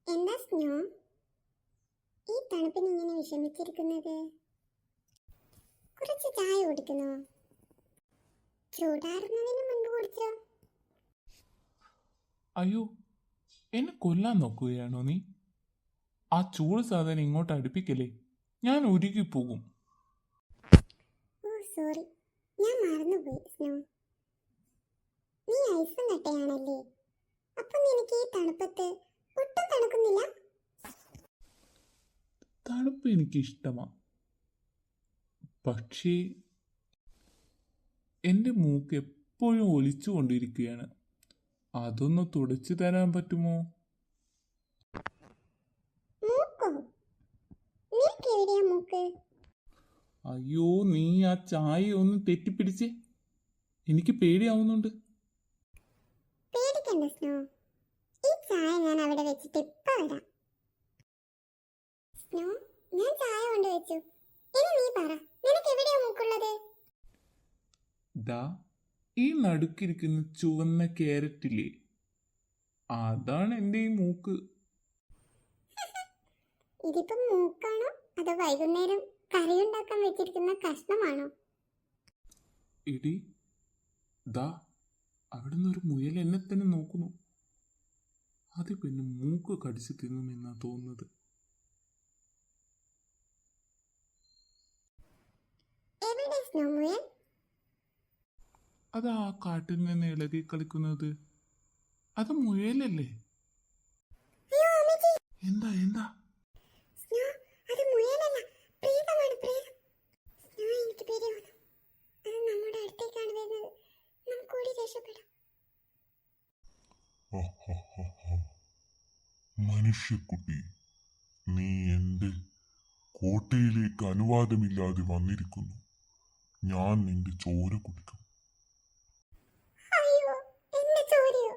എന്താ സ്നോ ഈ തണുപ്പിന് ഇങ്ങനെ വിഷമിച്ചിരിക്കുന്നത്? കുറച്ച് ചായ കുടിക്കുന്നോ? ചൂടാറുന്നതിന് മുൻപ് കുടിച്ചോ? അയ്യോ, എന്നെ കൊല്ലാൻ നോക്കുകയാണോ നീ? ആ ചൂട് സാധനം ഇങ്ങോട്ട് അടുപ്പിക്കലേ, ഞാൻ ഉരുകിപ്പോകും. ഓ സോറി, ഞാൻ മറന്നുപോയി സ്നോ. നീ ഐസും കട്ടയാണല്ലേ? അപ്പൊ നിനക്ക് ഈ തണുപ്പത്ത് ഒട്ടും തണുക്കുന്നില്ല? തണുപ്പ് എനിക്ക് ഇഷ്ടമാ, പക്ഷേ എൻ്റെ മൂക്ക് എപ്പോഴും ഒലിച്ചുകൊണ്ടിരിക്കുകയാണ്. അതൊന്ന് തുടച്ചു തരാൻ പറ്റുമോ? മൂക്കോ? നിനക്ക് എവിടെയാ മൂക്ക്? അയ്യോ, നീ ആ ചായ ഒന്ന് തെറ്റിപ്പിടിച്ചേ, എനിക്ക് പേടിയാവുന്നുണ്ട്. പേടിക്കണ്ട സ്നോ, ഈ ചായ ഞാൻ അവിടെ വെച്ചിട്ട് ഇപ്പൊ വരാം. സ്നോ, ഞാൻ ചായ കൊണ്ടുവച്ചു. ഇനി നീ പറ, നിനക്ക് എവിടെയാ മൂക്കുള്ളത്? ദാ ഈ നടുക്കിരിക്കുന്ന ചുവന്ന ക്യാരറ്റില്ലേ, അതാണ് എൻ്റെ ഈ മൂക്ക്. ഇതിപ്പം മൂക്കാണോ അതോ വൈകുന്നേരം കറി ഉണ്ടാക്കാൻ വെച്ചിരിക്കുന്ന കഷ്ണമാണോ? എടി, ദാ അവിടുന്ന് ഒരു മുയൽ എന്നെ തന്നെ നോക്കുന്നു. അത് പിന്നെ മൂക്ക് കടിച്ചു തിന്നുമെന്നാ തോന്നുന്നത്. എവിടെ സ്നോ മുയൽ? അത് ആ കാട്ടിൽ നിന്ന് ഇളകി കളിക്കുന്നത്. അത് മുയലല്ലേ? അയ്യോ അമ്മച്ചി! എന്താ എന്താ? സ്നോ, അത് മുയലല്ല, പ്രേതമാണ്, പ്രേതം. സ്നോ, എനിക്ക് പേടിയാവുന്നു. അത് നമ്മുടെ അടുത്തേക്കാണ് വരുന്നത്. നമുക്ക് ഓടി രക്ഷപ്പെടാം. മനുഷ്യക്കുട്ടി, നീ എൻ്റെ കോട്ടയിലേക്ക് അനുവാദമില്ലാതെ വന്നിരിക്കുന്നു. ഞാൻ നിന്റെ ചോര കുടിക്കും. അയ്യോ, എന്റെ ചോരയോ?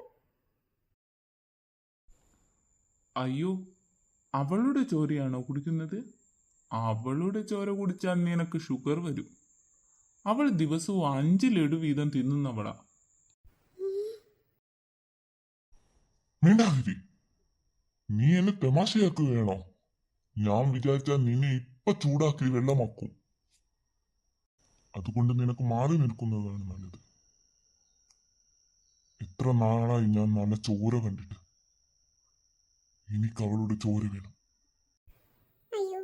അയ്യോ, അവളുടെ ചോരയാണോ കുടിക്കുന്നത്? അവളുടെ ചോര കുടിച്ചാൽ നിനക്ക് ഷുഗർ വരും. അവൾ ദിവസവും 5 ലഡു വീതം തിന്നുന്നവളാ. മിണ്ടാതിരി. നീ എന്നെ തമാശയാക്കുകയാണോ? ഞാൻ വിചാരിച്ചാൽ നിന്നെ ഇപ്പൊ ചൂടാക്കി വെള്ളമാക്കും. അതുകൊണ്ട് നിനക്ക് മാറി നിൽക്കുന്നതാണ് നല്ലത്. എത്ര നാളായി ഞാൻ നല്ല ചോര കണ്ടിട്ട്. എനിക്ക് അവളുടെ ചോര വേണം. അയ്യോ,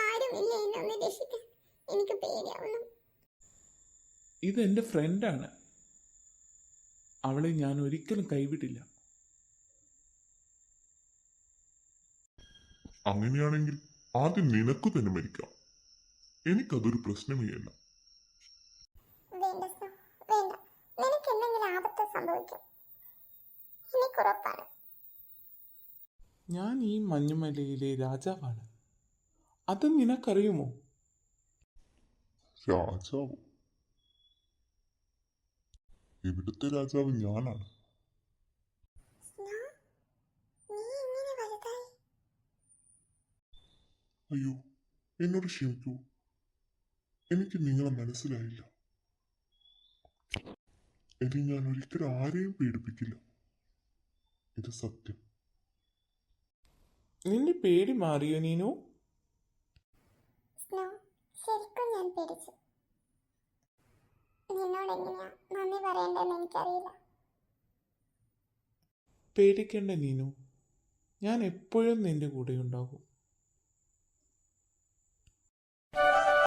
ആരുമില്ല എന്നെ ഒന്ന് രക്ഷിക്കാൻ. എനിക്ക് പേടിയാവുന്നു. ഇതെന്റെ ഫ്രണ്ടാണ്. അവളെ ഞാൻ ഒരിക്കലും കൈവിടില്ല. അങ്ങനെയാണെങ്കിൽ ആദ്യം നിനക്ക് തന്നെ മരിക്കാം. എനിക്കതൊരു പ്രശ്നമേ അല്ല. വേണ്ട സ്നോ, വേണ്ട. നിനക്ക് എന്തെങ്കിലും ആപത്ത് സംഭവിക്കും, എനിക്കുറപ്പാണ്. ഞാൻ ഈ മഞ്ഞുമലയിലെ രാജാവാണ്. അത് നിനക്കറിയുമോ? രാജാവ്? ഇവിടുത്തെ രാജാവ് ഞാനാണ്. സ്നോ, നീ എങ്ങനെ വലുതായി? അയ്യോ, എന്നോട് ക്ഷമിക്കൂ. എനിക്ക് നിങ്ങളെ മനസ്സിലായില്ല. ഇനി ഞാൻ ഒരിക്കലും ആരെയും പേടിപ്പിക്കില്ല. ഇത് സത്യം. നിന്റെ പേടി മാറിയോ നീനു? സ്നോ, ശരിക്കും ഞാൻ പേടിച്ചു. നിന്നോട് എങ്ങനെയാ നന്ദി പറയേണ്ടതെന്ന് എനിക്കറിയില്ല. പേടിക്കേണ്ട നീനു, ഞാൻ എപ്പോഴും നിന്റെ കൂടെ ഉണ്ടാകും.